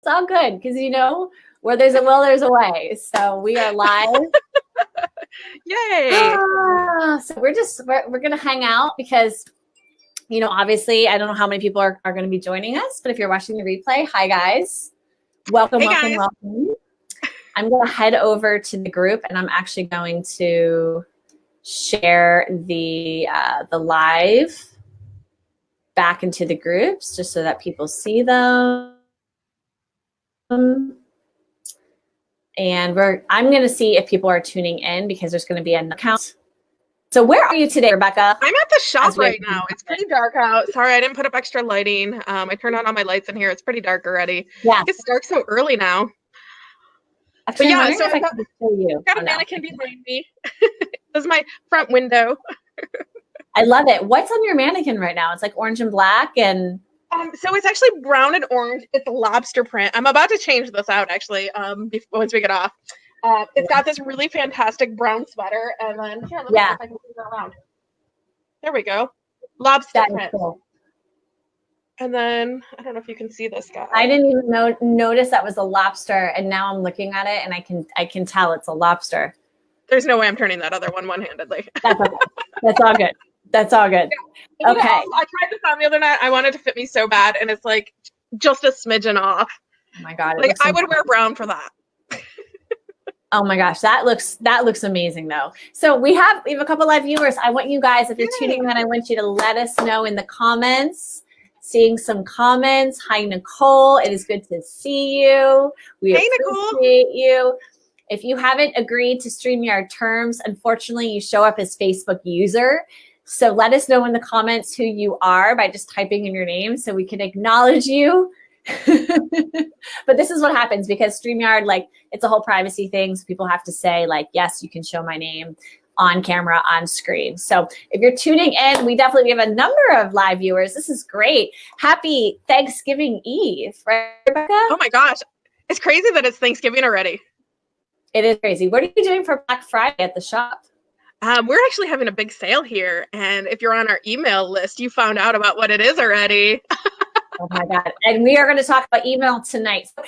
all good because where there's a will, there's a way. So we are live. Yay! So we're gonna hang out because obviously I don't know how many people are going to be joining us, but if you're watching the replay, hi guys, welcome. I'm going to head over to the group and I'm actually going to share the live back into the groups just so that people see them. And I'm going to see if people are tuning in because there's going to be an account. So where are you today, Rebecca? I'm at the shop right now. It's pretty dark out. Sorry, I didn't put up extra lighting. I turned on all my lights in here. It's pretty dark already. Yeah. It's dark so early now. Actually, but yeah, so I've got a mannequin behind me. This is my front window. I love it. What's on your mannequin right now? It's like orange and black and... So it's actually brown and orange. It's a lobster print. I'm about to change this out actually once we get off. It's got this really fantastic brown sweater, and then here, let me see if I can move it around. There we go. Lobster print. Cool. And then I don't know if you can see this guy. I didn't even notice that was a lobster, and now I'm looking at it, and I can tell it's a lobster. There's no way I'm turning that other one-handedly. That's okay. That's all good. That's all good. Yeah. Okay. I tried this on the other night. I wanted to fit me so bad, and it's like just a smidgen off. Oh my god! Like I would wear brown for that. Oh my gosh, that looks amazing though. So we have a couple live viewers. I want you guys, if you're tuning in, I want you to let us know in the comments. Seeing some comments. Hi Nicole, it is good to see you. We appreciate you. If you haven't agreed to StreamYard terms, unfortunately you show up as Facebook user. So let us know in the comments who you are by just typing in your name so we can acknowledge you. But this is what happens because StreamYard, it's a whole privacy thing. So people have to say yes, you can show my name on camera, on screen. So if you're tuning in, we definitely have a number of live viewers. This is great. Happy Thanksgiving Eve, right, Rebecca? Oh my gosh. It's crazy that it's Thanksgiving already. It is crazy. What are you doing for Black Friday at the shop? We're actually having a big sale here. And if you're on our email list, you found out about what it is already. Oh my God. And we are going to talk about email tonight. So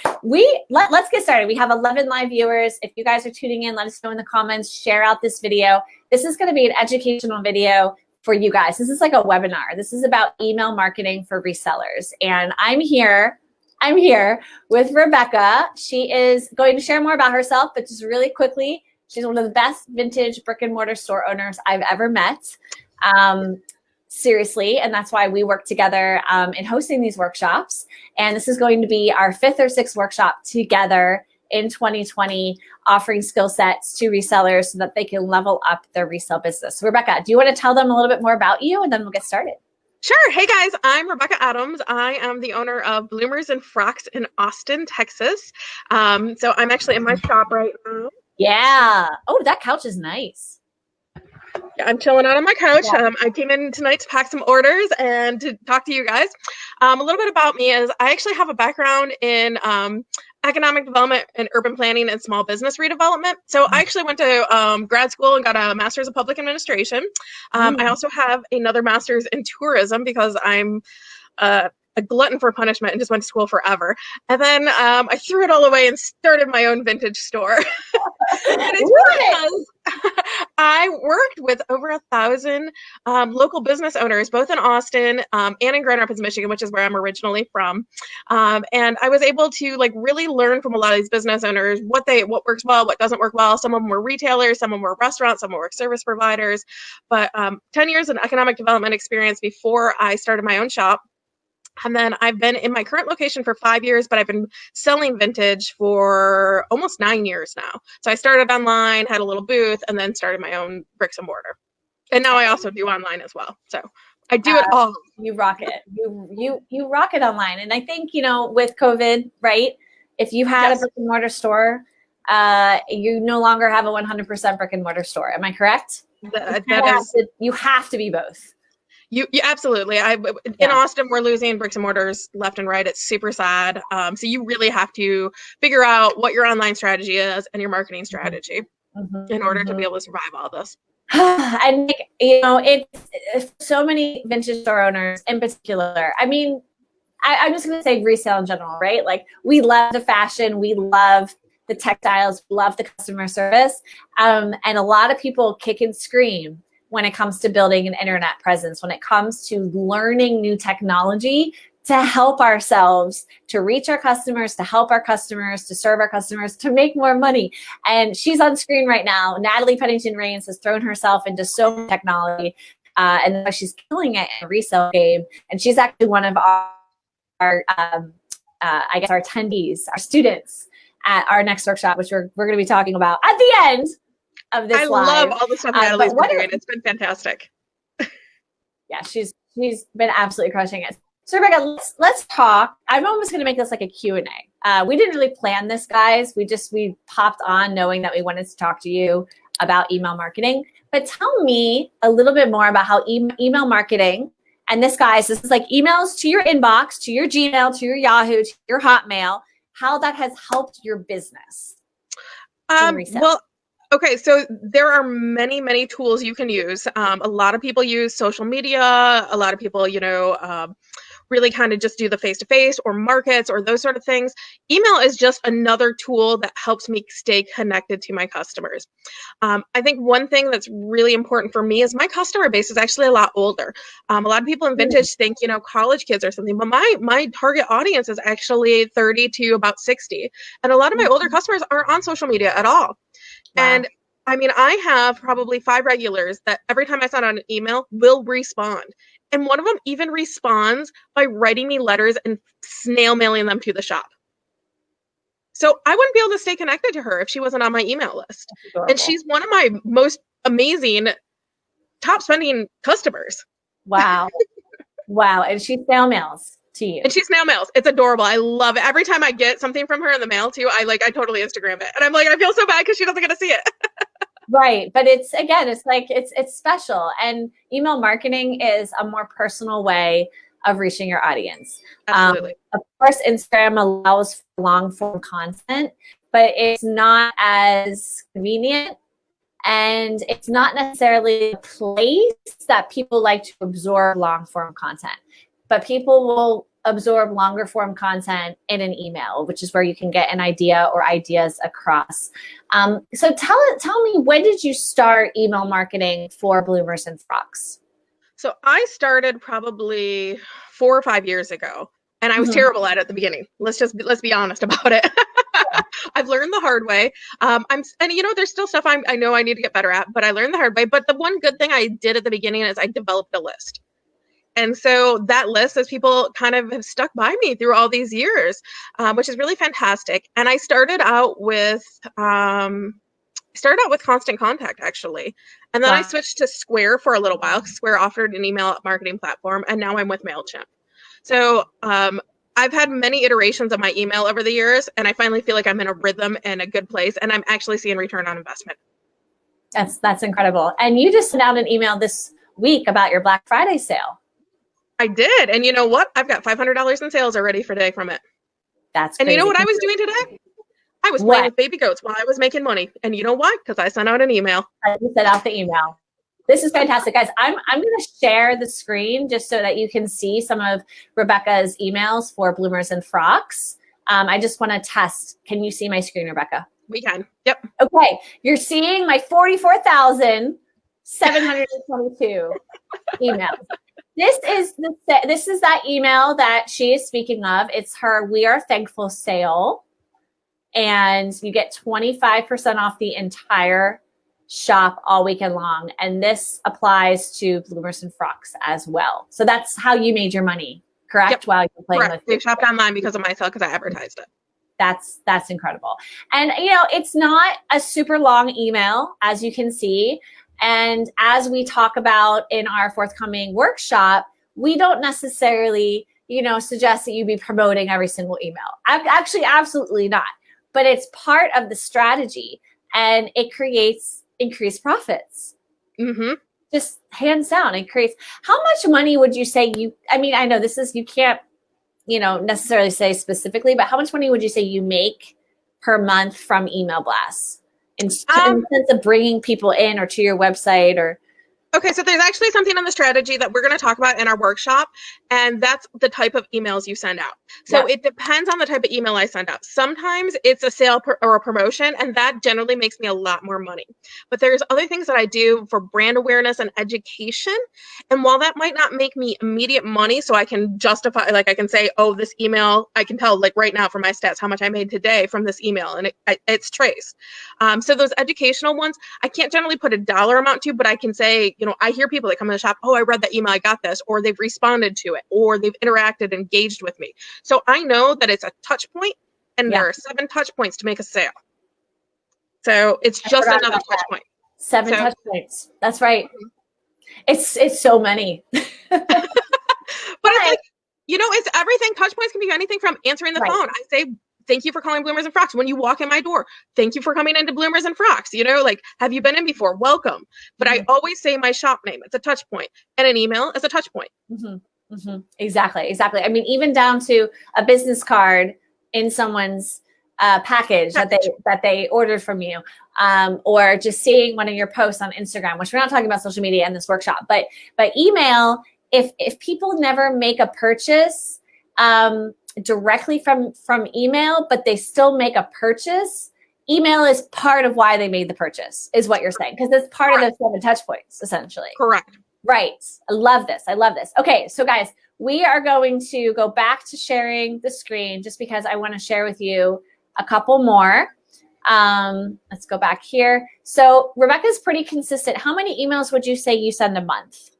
let's get started. We have 11 live viewers. If you guys are tuning in, let us know in the comments, share out this video. This is going to be an educational video for you guys. This is like a webinar. This is about email marketing for resellers. And I'm here with Rebecca. She is going to share more about herself, but just really quickly, she's one of the best vintage brick and mortar store owners I've ever met. Seriously, and that's why we work together in hosting these workshops. And this is going to be our 5th or 6th workshop together in 2020, offering skill sets to resellers so that they can level up their resale business. So Rebecca, do you want to tell them a little bit more about you and then we'll get started? Sure. Hey guys, I'm Rebecca Adams. I am the owner of Bloomers and Frocks in Austin, Texas. So I'm actually in my shop right now. Yeah. Oh, that couch is nice. Yeah, I'm chilling out on my couch. Yeah. I came in tonight to pack some orders and to talk to you guys. A little bit about me is I actually have a background in economic development and urban planning and small business redevelopment. So I actually went to grad school and got a master's in public administration. I also have another master's in tourism because I'm a glutton for punishment and just went to school forever. And then I threw it all away and started my own vintage store. And it's because I worked with over 1,000 local business owners, both in Austin and in Grand Rapids, Michigan, which is where I'm originally from. And I was able to really learn from a lot of these business owners what works well, what doesn't work well. Some of them were retailers, some of them were restaurants, some were service providers. But 10 years in economic development experience before I started my own shop. And then I've been in my current location for 5 years, but I've been selling vintage for almost 9 years now. So I started online, had a little booth, and then started my own bricks and mortar. And now I also do online as well. So I do it all. You rock it. You rock it online. And I think, with COVID, right? If you had a brick and mortar store, you no longer have a 100% brick and mortar store. Am I correct? You have to be both. You absolutely. In Austin, we're losing bricks and mortars left and right. It's super sad. So you really have to figure out what your online strategy is and your marketing strategy in order to be able to survive all this. And it's so many vintage store owners in particular. I mean, I'm just going to say resale in general, right? Like we love the fashion, we love the textiles, we love the customer service. And a lot of people kick and scream when it comes to building an internet presence, when it comes to learning new technology to help ourselves, to reach our customers, to help our customers, to serve our customers, to make more money. And she's on screen right now. Natalie Pennington-Raines has thrown herself into so much technology, and she's killing it in the resale game. And she's actually one of our I guess, our attendees, our students at our next workshop, which we're going to be talking about at the end of this live. I love all the stuff Natalie's been doing. It's been fantastic. Yeah, she's been absolutely crushing it. So Rebecca, let's talk. I'm almost going to make this like a Q&A. We didn't really plan this, guys. We popped on knowing that we wanted to talk to you about email marketing. But tell me a little bit more about how email marketing, and this, guys, this is like emails to your inbox, to your Gmail, to your Yahoo, to your Hotmail, how that has helped your business. Well, okay, so there are many, many tools you can use. A lot of people use social media. A lot of people, really kind of just do the face-to-face or markets or those sort of things. Email is just another tool that helps me stay connected to my customers. I think one thing that's really important for me is my customer base is actually a lot older. A lot of people in vintage think, college kids or something, but my target audience is actually 30 to about 60. And a lot of my older customers aren't on social media at all. Wow. And I mean, I have probably 5 regulars that every time I send out an email will respond. And one of them even responds by writing me letters and snail mailing them to the shop. So I wouldn't be able to stay connected to her if she wasn't on my email list. And she's one of my most amazing top spending customers. Wow. Wow. And she snail mails to you. And she snail mails. It's adorable. I love it. Every time I get something from her in the mail too, I totally Instagram it. And I'm like, I feel so bad because she doesn't get to see it. Right. But it's like, it's special. And email marketing is a more personal way of reaching your audience. Absolutely. Of course, Instagram allows for long form content, but it's not as convenient. And it's not necessarily a place that people like to absorb long form content, but people will absorb longer form content in an email, which is where you can get an idea or ideas across. So tell me, when did you start email marketing for Bloomers and Frocks? So I started probably 4 or 5 years ago, and I was terrible at it at the beginning. Let's be honest about it. I've learned the hard way. There's still stuff I know I need to get better at, but I learned the hard way. But the one good thing I did at the beginning is I developed a list. And so that list, as people kind of have stuck by me through all these years, which is really fantastic. And I started out with Constant Contact, actually. And then I switched to Square for a little while. Square offered an email marketing platform, and now I'm with Mailchimp. So I've had many iterations of my email over the years, and I finally feel like I'm in a rhythm and a good place, and I'm actually seeing return on investment. That's incredible. And you just sent out an email this week about your Black Friday sale. I did. And you know what? I've got $500 in sales already for today from it. That's crazy. And you know what I was doing today? I was playing with baby goats while I was making money. And you know why? Because I sent out an email. You sent out the email. This is fantastic, guys. I'm going to share the screen just so that you can see some of Rebecca's emails for Bloomers and Frocks. I just want to test. Can you see my screen, Rebecca? We can. Yep. Okay. You're seeing my 44,722 emails. This is that email that she is speaking of. It's her We Are Thankful sale. And you get 25% off the entire shop all weekend long. And this applies to Bloomers and Frocks as well. So that's how you made your money, correct? Yep. While you're playing with. They shopped online because of my sale, because I advertised it. That's incredible. And it's not a super long email, as you can see. And as we talk about in our forthcoming workshop, we don't necessarily, suggest that you be promoting every single email. Actually, absolutely not. But it's part of the strategy, and it creates increased profits. Mm-hmm. Just hands down, it creates. How much money would you say I know you can't, necessarily say specifically, but how much money would you say you make per month from email blasts? In the sense of bringing people in or to your website or? Okay, so there's actually something in the strategy that we're going to talk about in our workshop, and that's the type of emails you send out. So it depends on the type of email I send out. Sometimes it's a sale or a promotion, and that generally makes me a lot more money. But there's other things that I do for brand awareness and education, and while that might not make me immediate money, so I can justify, like I can say, oh, this email, I can tell like right now from my stats how much I made today from this email, and it's traced. So those educational ones, I can't generally put a dollar amount to, but I can say, I hear people that come in the shop, oh, I read that email, I got this, or they've responded to it, or they've interacted, engaged with me. So I know that it's a touch point, and there are 7 touch points to make a sale. So it's just another touch point. 7 touch points. That's right. It's so many. But it's like, it's everything. Touch points can be anything from answering the phone. I say, thank you for calling Bloomers and Frocks. When you walk in my door, thank you for coming into Bloomers and Frocks. Like, have you been in before? Welcome. But I always say my shop name. It's a touch point. And an email is a touch point. Exactly. I mean, even down to a business card in someone's package that they ordered from you, or just seeing one of your posts on Instagram, which we're not talking about social media in this workshop, but email, if people never make a purchase, directly from email, but they still make a purchase, email is part of why they made the purchase, is what you're saying, because it's part of the 7 touch points, essentially. Correct. Right. I love this. Okay, so guys, we are going to go back to sharing the screen just because I want to share with you a couple more. Let's go back here. So Rebecca's pretty consistent. How many emails would you say you send a month?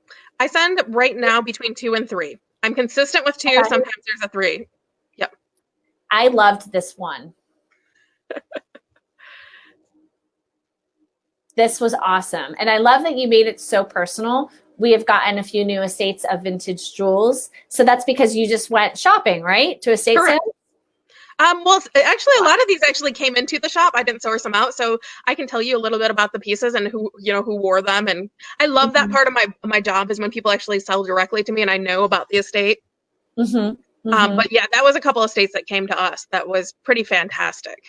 I send right now between 2 and 3. I'm consistent with 2. Sometimes there's a 3. Yep. I loved this one. This was awesome. And I love that you made it so personal. We have gotten a few new estates of vintage jewels. So that's because you just went shopping, right? To estate sales? Well, actually, a lot of these actually came into the shop. I didn't source them out, so I can tell you a little bit about the pieces and who wore them. And I love that part of my job is when people actually sell directly to me and I know about the estate. But yeah, that was a couple of estates that came to us. That was pretty fantastic.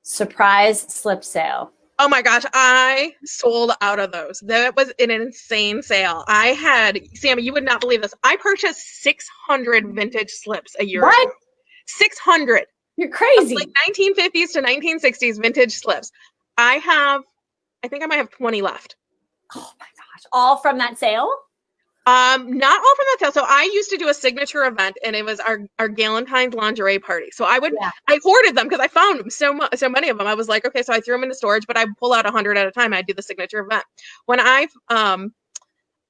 Surprise slip sale. Oh my gosh, I sold out of those. That was an insane sale. I had, Sammy, you would not believe this. I purchased 600 vintage slips a year ago. 600. You're crazy. Like 1950s to 1960s vintage slips. I think I might have 20 left. Oh my gosh. All from that sale? Not all from that sale. So I used to do a signature event, and it was our Galentine's lingerie party. So I hoarded them because I found them so many of them. I was like, okay, so I threw them into storage, but I pull out 100 at a time. I do the signature event. When I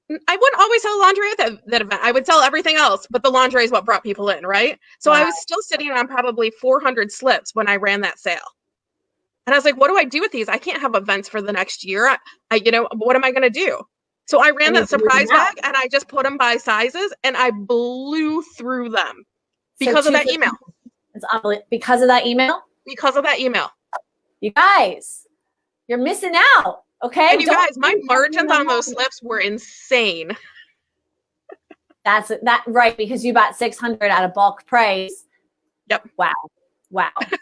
wouldn't always sell lingerie at that event. I would sell everything else, but the lingerie is what brought people in, right? So I was still sitting on probably 400 slips when I ran that sale. And I was like, what do I do with these? I can't have events for the next year. What am I going to do? So I ran that surprise bag and I just put them by sizes and I blew through them because of that email. It's unbelievable. Because of that email? Because of that email. You guys, you're missing out. Okay. And you guys, my margins on those slips were insane. That's right, because you bought 600 at a bulk price. Yep. Wow. And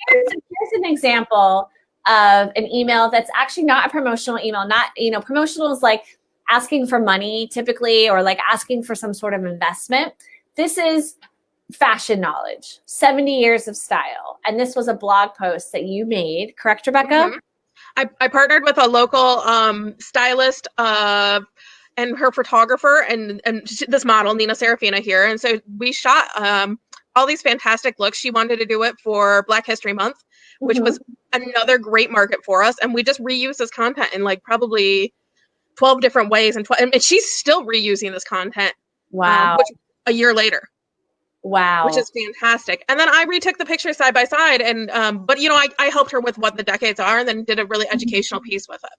here's an example of an email that's actually not a promotional email. Not, promotional is like asking for money typically, or like asking for some sort of investment. This is fashion knowledge, 70 years of style. And this was a blog post that you made, correct, Rebecca? I partnered with a local stylist and her photographer and this model, Nina Serafina here. And so we shot all these fantastic looks. She wanted to do it for Black History Month, which was another great market for us. And we just reused this content in like probably 12 different ways. And she's still reusing this content. Wow. Which a year later. Wow. Which is fantastic. And then I retook the pictures side by side. And, but I helped her with what the decades are and then did a really educational piece with it.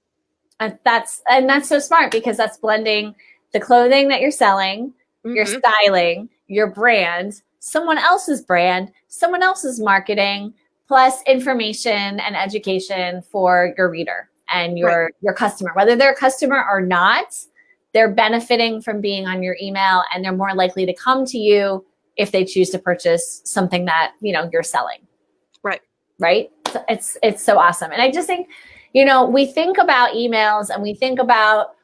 And that's so smart, because that's blending the clothing that you're selling, your styling, your brand, someone else's brand, someone else's marketing, plus information and education for your reader and your customer. Whether they're a customer or not, they're benefiting from being on your email, and they're more likely to come to you if they choose to purchase something that you're selling. Right. So it's so awesome. And I just think, We think about emails and we think about,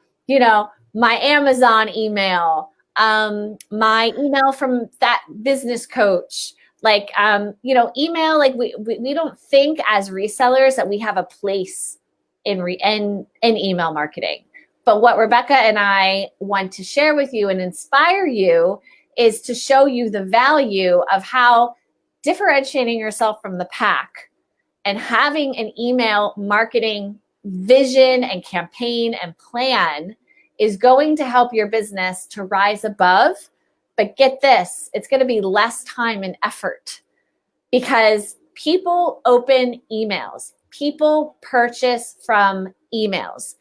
my Amazon email, my email from that business coach, email, we don't think as resellers that we have a place in email marketing. But what Rebecca and I want to share with you and inspire you is to show you the value of how differentiating yourself from the pack and having an email marketing vision and campaign and plan is going to help your business to rise above. But get this, it's going to be less time and effort because people open emails. People purchase from emails.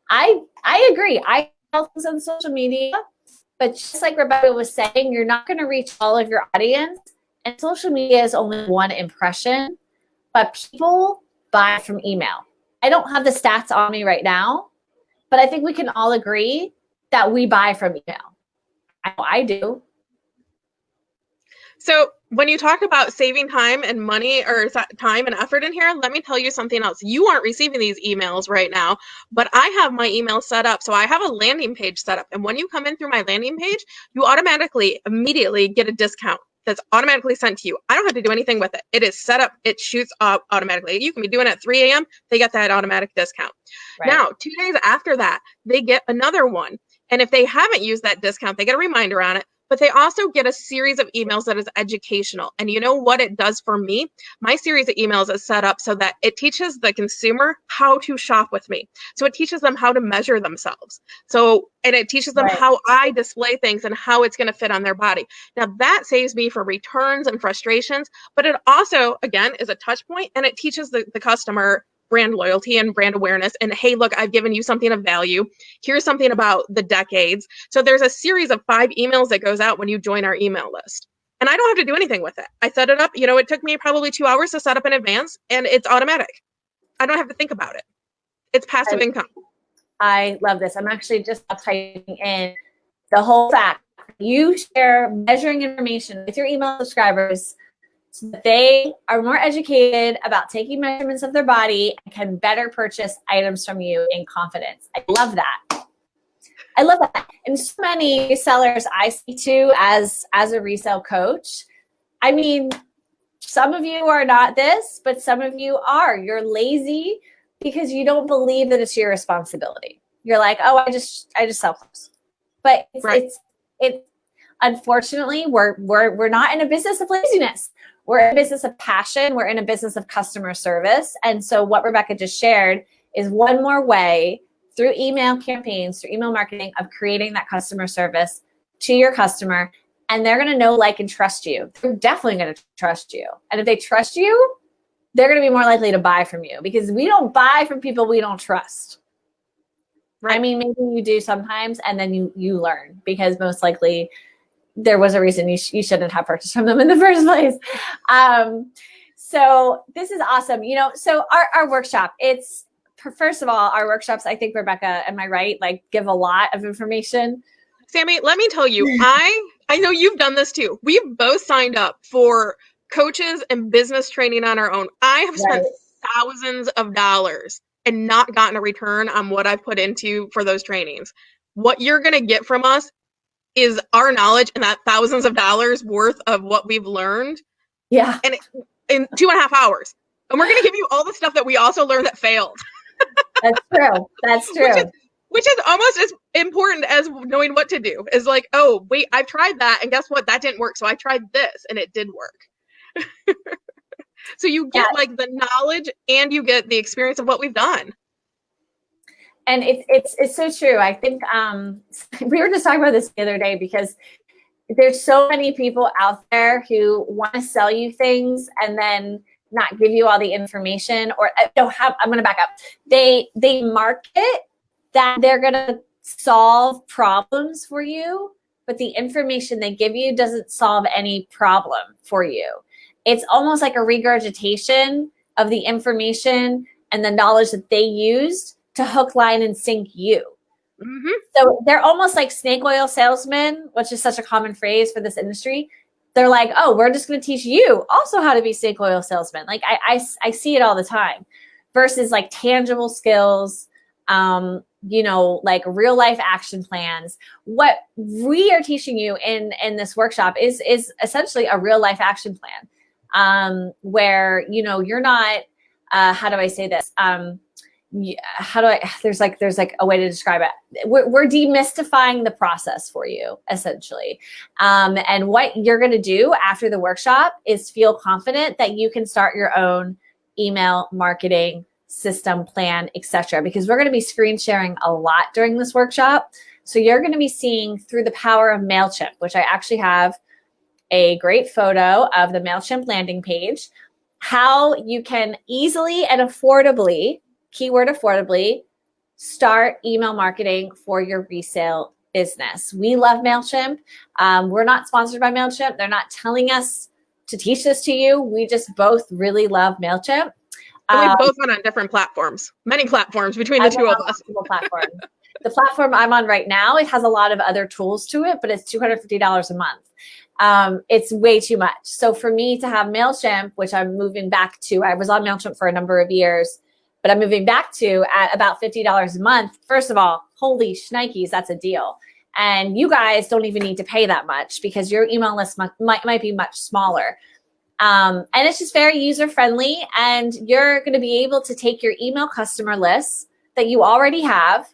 I agree. I follow things on social media, but just like Rebecca was saying, you're not going to reach all of your audience. And social media is only one impression, but people buy from email. I don't have the stats on me right now, but I think we can all agree that we buy from email. I do. So when you talk about saving time and money or time and effort in here, let me tell you something else. You aren't receiving these emails right now, but I have my email set up. So I have a landing page set up. And when you come in through my landing page, you automatically immediately get a discount that's automatically sent to you. I don't have to do anything with it. It is set up. It shoots up automatically. You can be doing it at 3 a.m. They get that automatic discount. Right. Now, 2 days after that, they get another one. And if they haven't used that discount, they get a reminder on it. But they also get a series of emails that is educational. And you know what it does for me? My series of emails is set up so that it teaches the consumer how to shop with me. So it teaches them how to measure themselves. And it teaches them how I display things and how it's going to fit on their body. Now that saves me for returns and frustrations, but it also, again, is a touch point, and it teaches the customer brand loyalty and brand awareness. And hey, look, I've given you something of value. Here's something about the decades. So there's a series of 5 emails that goes out when you join our email list. And I don't have to do anything with it. I set it up. It took me probably 2 hours to set up in advance, and it's automatic. I don't have to think about it. It's passive income. I love this. I'm actually just typing in the whole fact. You share measuring information with your email subscribers so that they are more educated about taking measurements of their body and can better purchase items from you in confidence. I love that. I love that. And so many sellers I speak to as a resale coach, I mean, some of you are not this, but some of you are. You're lazy because you don't believe that it's your responsibility. You're like, oh, I just sell clothes. But it's unfortunately, we're not in a business of laziness. We're in a business of passion. We're in a business of customer service. And so what Rebecca just shared is one more way through email campaigns, through email marketing, of creating that customer service to your customer. And they're going to know, like, and trust you. They're definitely going to trust you. And if they trust you, they're going to be more likely to buy from you, because we don't buy from people we don't trust. Right. I mean, maybe you do sometimes, and then you learn, because most likely there was a reason you shouldn't have purchased from them in the first place. So this is awesome. So our workshop, first of all, our workshops, I think, Rebecca, am I right? Like, give a lot of information. Sammy, let me tell you, I know you've done this too. We've both signed up for coaches and business training on our own. I have spent thousands of dollars and not gotten a return on what I've put into for those trainings. What you're going to get from us is our knowledge and that thousands of dollars worth of what we've learned. Yeah. And in 2.5 hours. And we're going to give you all the stuff that we also learned that failed. That's true. That's true. Which is almost as important as knowing what to do. Is like, oh, wait, I've tried that, and guess what? That didn't work. So I tried this, and it did work. So you get like the knowledge, and you get the experience of what we've done. And it's so true. I think we were just talking about this the other day, because there's so many people out there who want to sell you things and then not give you all the information, or I'm going to back up. They market that they're going to solve problems for you, but the information they give you doesn't solve any problem for you. It's almost like a regurgitation of the information and the knowledge that they used to hook, line, and sink you. Mm-hmm. So they're almost like snake oil salesmen, which is such a common phrase for this industry. They're like, oh, we're just going to teach you also how to be snake oil salesmen. Like I see it all the time, versus like tangible skills, you know, like real life action plans. What we are teaching you in this workshop is essentially a real life action plan, where, you know, you're not, how do I say this? There's like a way to describe it. We're demystifying the process for you, essentially. And what you're going to do after the workshop is feel confident that you can start your own email marketing system, plan, etc. Because we're going to be screen sharing a lot during this workshop. So you're going to be seeing through the power of Mailchimp, which I actually have a great photo of the Mailchimp landing page, how you can easily and affordably, keyword affordably, start email marketing for your resale business. We love Mailchimp. We're not sponsored by Mailchimp. They're not telling us to teach this to you. We just both really love Mailchimp. And we both went on different platforms, many platforms between the two of us. Platforms. The platform I'm on right now, it has a lot of other tools to it, but it's $250 a month. It's way too much. So for me to have Mailchimp, which I'm moving back to, I was on Mailchimp for a number of years, but I'm moving back to at about $50 a month. First of all, holy shnikes, that's a deal. And you guys don't even need to pay that much because your email list might be much smaller. And it's just very user-friendly, and you're going to be able to take your email customer lists that you already have,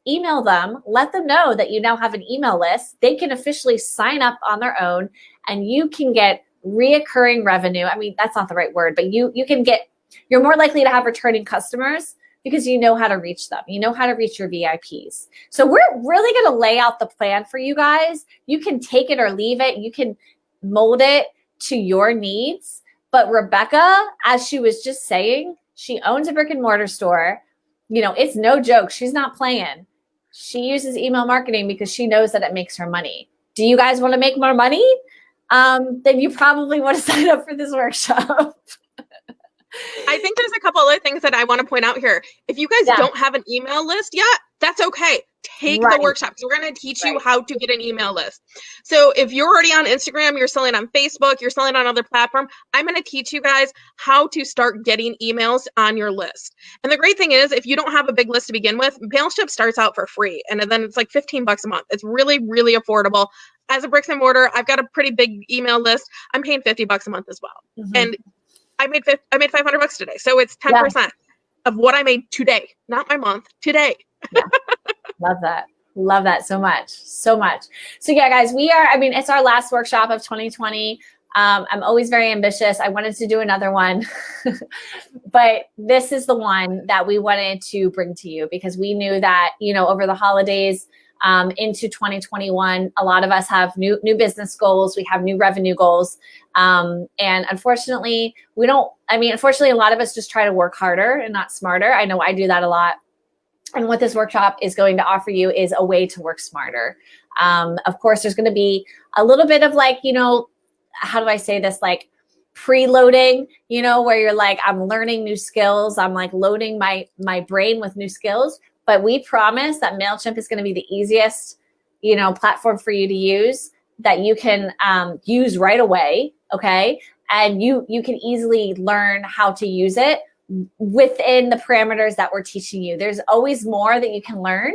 email them, let them know that you now have an email list. They can officially sign up on their own, and you can get reoccurring revenue. I mean, that's not the right word, but you're more likely to have returning customers because you know how to reach them. You know how to reach your VIPs. So we're really going to lay out the plan for you guys. You can take it or leave it. You can mold it to your needs. But Rebecca, as she was just saying, she owns a brick and mortar store. You know, it's no joke. She's not playing. She uses email marketing because she knows that it makes her money. Do you guys want to make more money? Then you probably want to sign up for this workshop. I think there's a couple other things that I want to point out here. If you guys don't have an email list yet, that's okay. Take the workshop because we're going to teach you how to get an email list. So if you're already on Instagram, you're selling on Facebook, you're selling on other platform, I'm going to teach you guys how to start getting emails on your list. And the great thing is, if you don't have a big list to begin with, Mailchimp starts out for free. And then it's like $15 a month. It's really, really affordable. As a bricks and mortar, I've got a pretty big email list. I'm paying $50 a month as well. Mm-hmm. And I made $500 today. So it's 10% of what I made today, not my month, today. Love that. Love that so much. So much. So yeah, guys, it's our last workshop of 2020. I'm always very ambitious. I wanted to do another one, but this is the one that we wanted to bring to you because we knew that, you know, over the holidays, into 2021, a lot of us have new business goals. We have new revenue goals. And unfortunately, unfortunately, a lot of us just try to work harder and not smarter. I know I do that a lot. And what this workshop is going to offer you is a way to work smarter. Of course, there's going to be a little bit of like, you know, how do I say this? Like preloading, you know, where you're like, I'm learning new skills. I'm like loading my brain with new skills. But we promise that Mailchimp is going to be the easiest, you know, platform for you to use that you can use right away. Okay. And you can easily learn how to use it within the parameters that we're teaching you. There's always more that you can learn.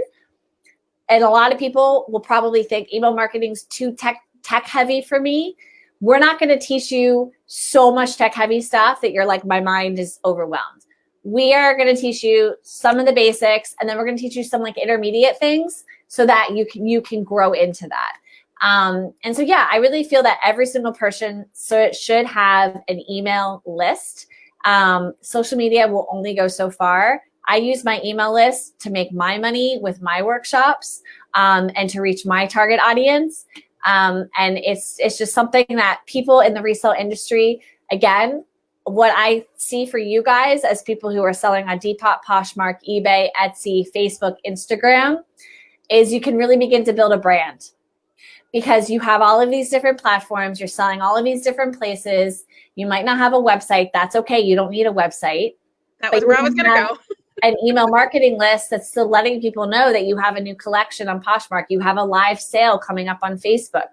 And a lot of people will probably think email marketing is too tech heavy for me. We're not going to teach you so much tech heavy stuff that you're like, my mind is overwhelmed. We are going to teach you some of the basics, and then we're going to teach you some like intermediate things so that you can grow into that. And so, yeah, I really feel that every single person should have an email list. Social media will only go so far. I use my email list to make my money with my workshops, and to reach my target audience. And it's just something that people in the resale industry, again, what I see for you guys as people who are selling on Depop, Poshmark, eBay, Etsy, Facebook, Instagram, is you can really begin to build a brand because you have all of these different platforms. You're selling all of these different places. You might not have a website. That's okay. You don't need a website. That was where I was going to go. An email marketing list that's still letting people know that you have a new collection on Poshmark. You have a live sale coming up on Facebook.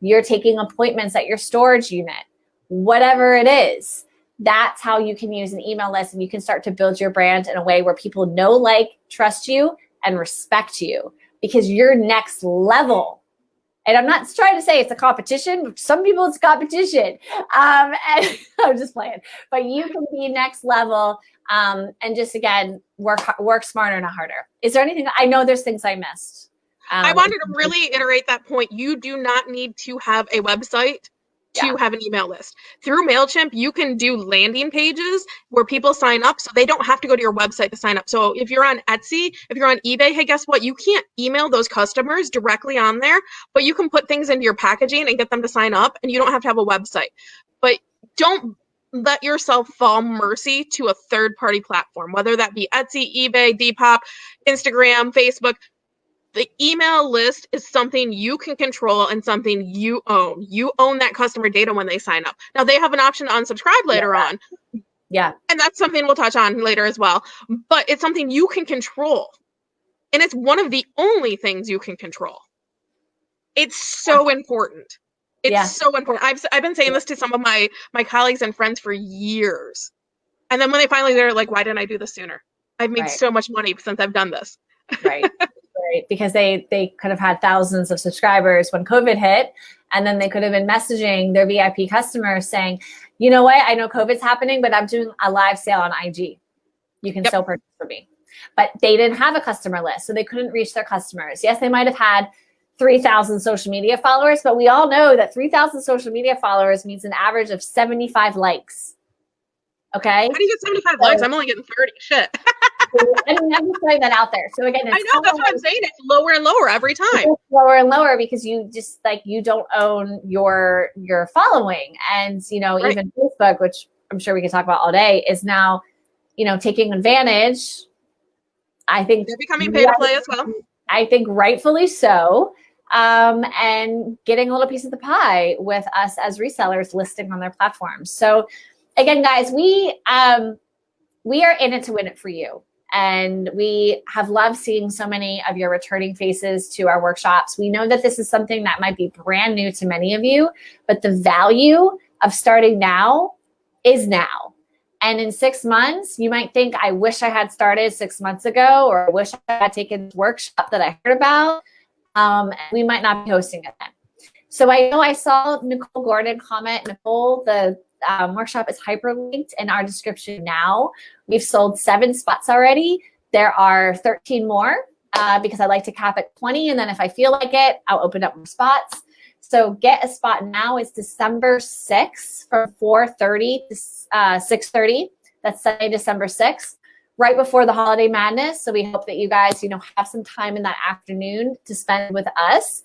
You're taking appointments at your storage unit, whatever it is. That's how you can use an email list, and you can start to build your brand in a way where people know, like, trust you, and respect you, because you're next level. And I'm not trying to say it's a competition. Some people it's competition. And I'm just playing. But you can be next level, and just, again, work smarter, not harder. Is there anything? I know there's things I missed. I wanted to really iterate that point. You do not need to have a website to have an email list. Through Mailchimp, you can do landing pages where people sign up, so they don't have to go to your website to sign up. So if you're on Etsy, if you're on eBay, hey, guess what? You can't email those customers directly on there, but you can put things into your packaging and get them to sign up, and you don't have to have a website. But don't let yourself fall mercy to a third-party platform, whether that be Etsy, eBay, Depop, Instagram, Facebook. The email list is something you can control and something you own. You own that customer data when they sign up. Now, they have an option to unsubscribe later on. Yeah. And that's something we'll touch on later as well. But it's something you can control. And it's one of the only things you can control. It's so important. It's so important. I've been saying this to some of my colleagues and friends for years. And then when they finally, they're like, why didn't I do this sooner? I've made so much money since I've done this. Right. Because they could have had thousands of subscribers when COVID hit, and then they could have been messaging their VIP customers saying, you know what, I know COVID's happening, but I'm doing a live sale on IG. You can still purchase from me. But they didn't have a customer list, so they couldn't reach their customers. Yes, they might have had 3,000 social media followers, but we all know that 3,000 social media followers means an average of 75 likes. Okay? How do you get 75 likes? I'm only getting 30. Shit. I mean, I'm just throwing that out there. So again, I know, that's what I'm saying. It's lower and lower every time. It's lower and lower because you just, like, you don't own your following. And, you know, even Facebook, which I'm sure we can talk about all day, is now, you know, taking advantage. I think they're becoming pay to play as well. I think rightfully so. And getting a little piece of the pie with us as resellers listing on their platforms. So again, guys, we are in it to win it for you. And we have loved seeing so many of your returning faces to our workshops. We know that this is something that might be brand new to many of you, but the value of starting now is now. And in 6 months, you might think, I wish I had started 6 months ago, or I wish I had taken this workshop that I heard about. We might not be hosting it then. So I know I saw Nicole Gordon comment. Nicole, the workshop is hyperlinked in our description now. We've sold 7 spots already. There are 13 more because I like to cap at 20. And then if I feel like it, I'll open up more spots. So get a spot now. It's December 6th from 4:30 to 6:30. That's Sunday, December 6th, right before the holiday madness. So we hope that you guys, you know, have some time in that afternoon to spend with us.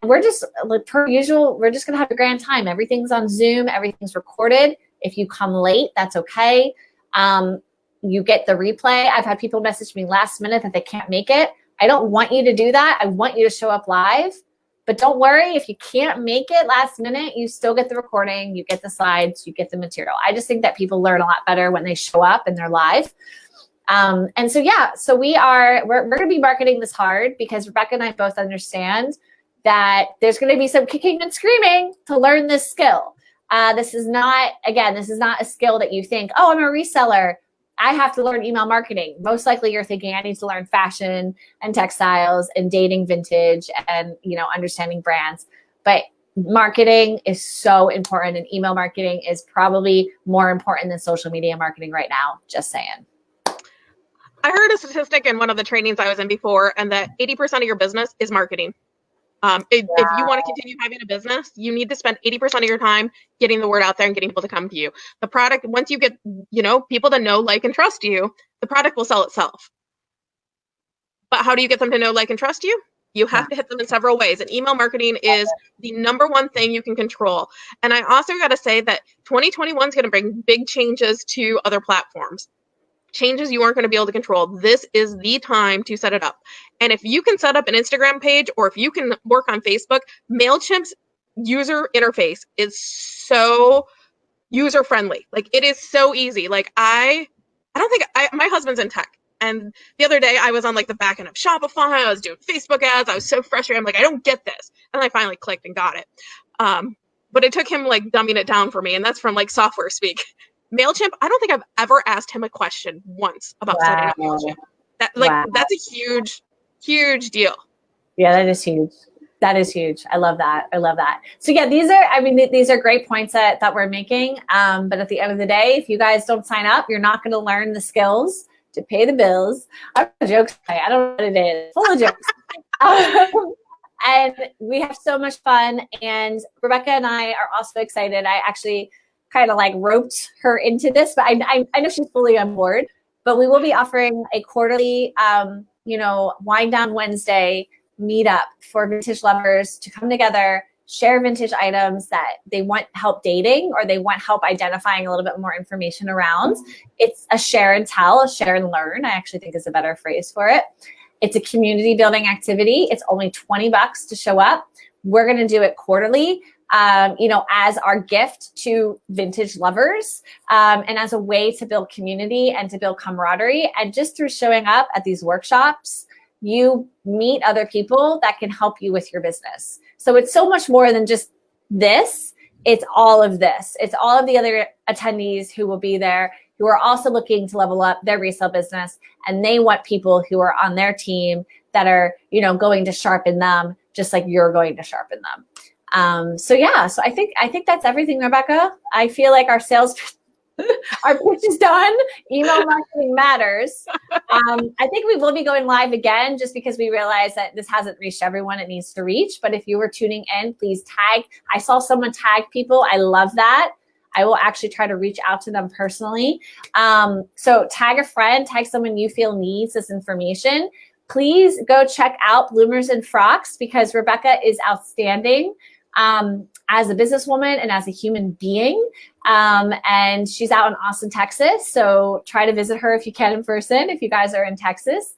We're just, like, per usual, we're just going to have a grand time. Everything's on Zoom. Everything's recorded. If you come late, that's okay. You get the replay. I've had people message me last minute that they can't make it. I don't want you to do that. I want you to show up live. But don't worry, if you can't make it last minute, you still get the recording, you get the slides, you get the material. I just think that people learn a lot better when they show up and they're live. And so, yeah, so we're going to be marketing this hard because Rebecca and I both understand that there's going to be some kicking and screaming to learn this skill. This is not a skill that you think, oh, I'm a reseller, I have to learn email marketing. Most likely you're thinking I need to learn fashion and textiles and dating vintage and, you know, understanding brands. But marketing is so important, and email marketing is probably more important than social media marketing right now. Just saying. I heard a statistic in one of the trainings I was in before, and that 80% of your business is marketing. If you want to continue having a business, you need to spend 80% of your time getting the word out there and getting people to come to you. The product, once you get, you know, people to know, like, and trust you, the product will sell itself. But how do you get them to know, like, and trust you? You have to hit them in several ways. And email marketing is the number one thing you can control. And I also got to say that 2021 is going to bring big changes to other platforms. Changes you aren't going to be able to control. This is the time to set it up. And if you can set up an Instagram page, or if you can work on Facebook, Mailchimp's user interface is so user friendly. Like, it is so easy. Like, my husband's in tech. And the other day I was on, like, the back end of Shopify. I was doing Facebook ads. I was so frustrated. I'm like, I don't get this. And I finally clicked and got it. but it took him like dumbing it down for me. And that's from like software speak. Mailchimp, I don't think I've ever asked him a question once about setting up Mailchimp. That's a huge, huge deal. Yeah, that is huge. That is huge. I love that. I love that. So yeah, these are great points that we're making. But at the end of the day, if you guys don't sign up, you're not going to learn the skills to pay the bills. I'm jokes. I don't know what it is. Full of jokes. And we have so much fun. And Rebecca and I are also excited. I actually kind of like roped her into this, but I know she's fully on board. But we will be offering a quarterly, Wind Down Wednesday meetup for vintage lovers to come together, share vintage items that they want help dating or they want help identifying a little bit more information around. It's a share and tell, a share and learn, I actually think is a better phrase for it. It's a community building activity. It's only $20 to show up. We're going to do it quarterly, as our gift to vintage lovers, and as a way to build community and to build camaraderie. And just through showing up at these workshops, you meet other people that can help you with your business. So it's so much more than just this. It's all of this. It's all of the other attendees who will be there, who are also looking to level up their resale business. And they want people who are on their team that are, going to sharpen them just like you're going to sharpen them. So I think that's everything, Rebecca. I feel like our pitch is done. Email marketing matters. I think we will be going live again just because we realize that this hasn't reached everyone it needs to reach. But if you were tuning in, please tag. I saw someone tag people. I love that. I will actually try to reach out to them personally. So tag a friend, tag someone you feel needs this information. Please go check out Bloomers and Frocks because Rebecca is outstanding as a businesswoman and as a human being. And she's out in Austin, Texas. So try to visit her if you can in person, if you guys are in Texas.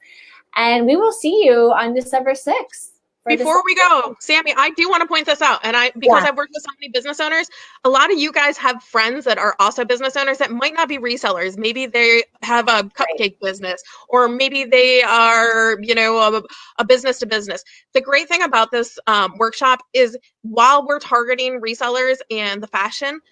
And we will see you on December 6th. Before we go, Sammy, I do want to point this out. And I've worked with so many business owners, a lot of you guys have friends that are also business owners that might not be resellers. Maybe they have a cupcake business, or maybe they are, a business to business. The great thing about this workshop is while we're targeting resellers and the fashion,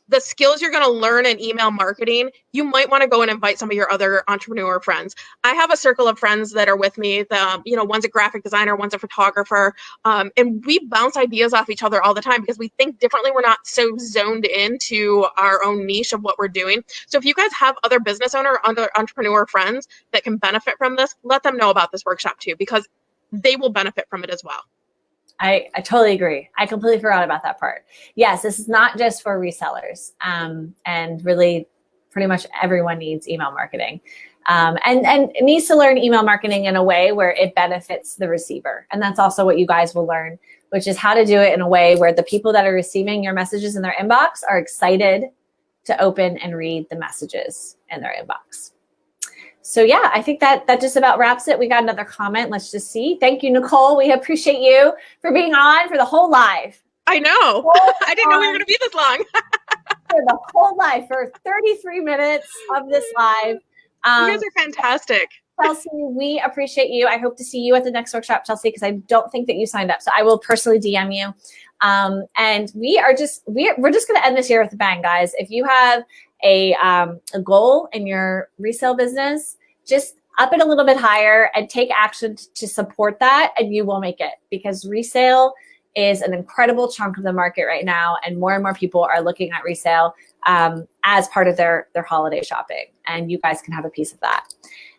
the skills you're going to learn in email marketing, you might want to go and invite some of your other entrepreneur friends. I have a circle of friends that are with me. One's a graphic designer, one's a photographer, and we bounce ideas off each other all the time because we think differently. We're not so zoned into our own niche of what we're doing. So if you guys have other business owner, other entrepreneur friends that can benefit from this, let them know about this workshop too, because they will benefit from it as well. I totally agree. I completely forgot about that part. Yes, this is not just for resellers. And really pretty much everyone needs email marketing. And needs to learn email marketing in a way where it benefits the receiver. And that's also what you guys will learn, which is how to do it in a way where the people that are receiving your messages in their inbox are excited to open and read the messages in their inbox. So yeah, I think that just about wraps it. We got another comment. Let's just see. Thank you, Nicole. We appreciate you for being on for the whole live. I know. I didn't know we were going to be this long. For the whole live, for 33 minutes of this live. You guys are fantastic. Chelsea, we appreciate you. I hope to see you at the next workshop, Chelsea, because I don't think that you signed up. So I will personally DM you. And we're just going to end this year with a bang, guys. If you have a goal in your resale business, just up it a little bit higher and take action to support that, and you will make it, because resale is an incredible chunk of the market right now, and more people are looking at resale as part of their holiday shopping, and you guys can have a piece of that.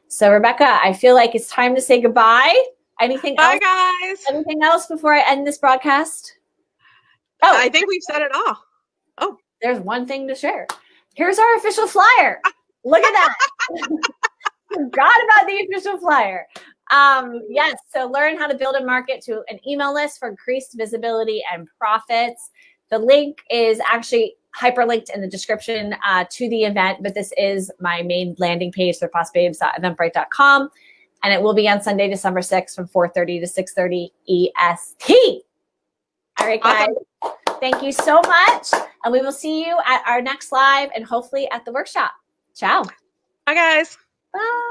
So Rebecca, I feel like it's time to say goodbye. Anything else? Bye, guys. Anything else before I end this broadcast? Oh, I think we've said it all. Oh, there's one thing to share. Here's our official flyer. Look at that. Forgot about the official flyer. Yes, so learn how to build and market to an email list for increased visibility and profits. The link is actually hyperlinked in the description to the event, but this is my main landing page, thepostbabes.eventbrite.com, and it will be on Sunday, December 6th from 4:30 to 6:30 EST. All right, guys. Awesome. Thank you so much, and we will see you at our next live and hopefully at the workshop. Ciao. Bye, guys. Bye.